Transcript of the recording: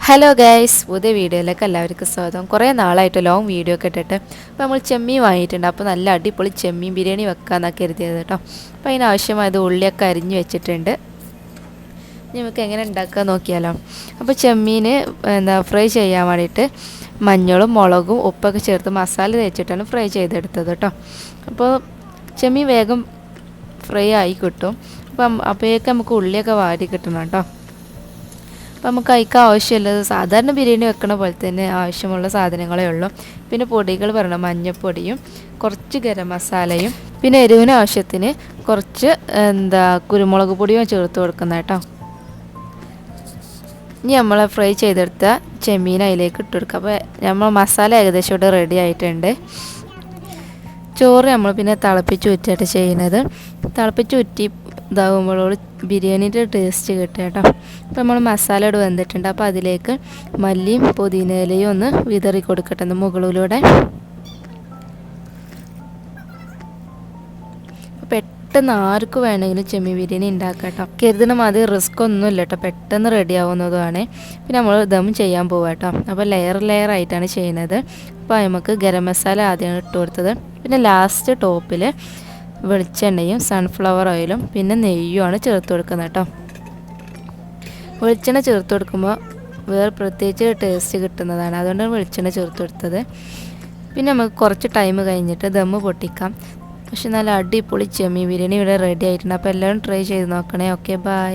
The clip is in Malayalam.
ഹലോ ഗൈസ്, പുതിയ വീഡിയോയിലേക്ക് എല്ലാവർക്കും സ്വാഗതം. കുറേ നാളായിട്ട് ലോങ് വീഡിയോ ഒക്കെ ഇട്ടിട്ട് അപ്പോൾ നമ്മൾ ചെമ്മീൻ വാങ്ങിയിട്ടുണ്ട്. അപ്പോൾ നല്ല അടിപൊളി ചെമ്മീൻ ബിരിയാണി വെക്കാമെന്നൊക്കെ കരുതിയത് കേട്ടോ. അപ്പോൾ അതിനാവശ്യമായത് ഉള്ളിയൊക്കെ അരിഞ്ഞ് വെച്ചിട്ടുണ്ട്. നമുക്ക് എങ്ങനെ ഉണ്ടാക്കുക നോക്കിയാലോ. അപ്പോൾ ചെമ്മീൻ ഫ്രൈ ചെയ്യാൻ വേണ്ടിയിട്ട് മഞ്ഞളും മുളകും ഉപ്പൊക്കെ ചേർത്ത് മസാല തേച്ചിട്ടാണ് ഫ്രൈ ചെയ്തെടുത്തത് കേട്ടോ. അപ്പോൾ ചെമ്മീൻ വേഗം ഫ്രൈ ആയി കിട്ടും. അപ്പോഴേക്ക് നമുക്ക് ഉള്ളിയൊക്കെ വാരി കിട്ടണം കേട്ടോ. അപ്പോൾ നമുക്ക് അതിക്ക് ആവശ്യമുള്ളത് സാധാരണ ബിരിയാണി വെക്കണ പോലെ തന്നെ ആവശ്യമുള്ള സാധനങ്ങളേ ഉള്ളൂ. പിന്നെ പൊടികൾ പറയണം, മഞ്ഞൾപ്പൊടിയും കുറച്ച് ഗരം മസാലയും പിന്നെ എരിവിന് ആവശ്യത്തിന് കുറച്ച് കുരുമുളക് പൊടിയും ചേർത്ത് കൊടുക്കുന്ന കേട്ടോ. ഇനി നമ്മൾ ഫ്രൈ ചെയ്തെടുത്ത ചെമ്മീൻ അതിലേക്ക് ഇട്ട് കൊടുക്കുക. അപ്പോൾ നമ്മൾ മസാല ഏകദേശം ഇവിടെ റെഡി ആയിട്ടുണ്ട്. ചോറ് നമ്മൾ പിന്നെ തിളപ്പിച്ച് ഊറ്റിയിട്ട് ചെയ്യുന്നത്. തിളപ്പിച്ച് ഊറ്റി ഇതാകുമ്പോഴോട് ബിരിയാണീൻ്റെ ടേസ്റ്റ് കിട്ടുക കേട്ടോ. അപ്പോൾ നമ്മൾ മസാല ഇവിടെ വന്നിട്ടുണ്ട്. അപ്പോൾ അതിലേക്ക് മല്ലിയും പുതിനയിലയും ഒന്ന് വിതറി കൊടുക്കട്ടെ മുകളിലൂടെ. പെട്ടെന്ന് ആർക്ക് വേണമെങ്കിലും ചെമ്മീൻ ബിരിയാണി ഉണ്ടാക്കാം കേട്ടോ. കരുതണ മാതിരി റിസ്ക് ഒന്നുമില്ല കേട്ടോ, പെട്ടെന്ന് റെഡി ആവുന്നതുമാണ്. പിന്നെ നമ്മൾ ദം ചെയ്യാൻ പോവാം കേട്ടോ. അപ്പോൾ ലെയർ ആയിട്ടാണ് ചെയ്യുന്നത്. അപ്പോൾ നമുക്ക് ഗരം മസാല ആദ്യമാണ് ഇട്ട് കൊടുത്തത്. പിന്നെ ലാസ്റ്റ് ടോപ്പിൽ വെളിച്ചെണ്ണയും സൺഫ്ലവർ ഓയിലും പിന്നെ നെയ്യുമാണ് ചേർത്ത് കൊടുക്കുന്നത് കേട്ടോ. വെളിച്ചെണ്ണ ചേർത്ത് കൊടുക്കുമ്പോൾ വേറെ പ്രത്യേകിച്ച് ടേസ്റ്റ് കിട്ടുന്നതാണ്, അതുകൊണ്ടാണ് വെളിച്ചെണ്ണ ചേർത്ത് കൊടുത്തത്. പിന്നെ നമുക്ക് കുറച്ച് ടൈം കഴിഞ്ഞിട്ട് ദമ്മ് പൊട്ടിക്കാം. പക്ഷെ നല്ല അടിപൊളി ചെമ്മീൻ ബിരിയാണി ഇവിടെ റെഡി ആയിട്ടുണ്ട്. അപ്പോൾ എല്ലാവരും ട്രൈ ചെയ്ത് നോക്കണേ. Okay, by.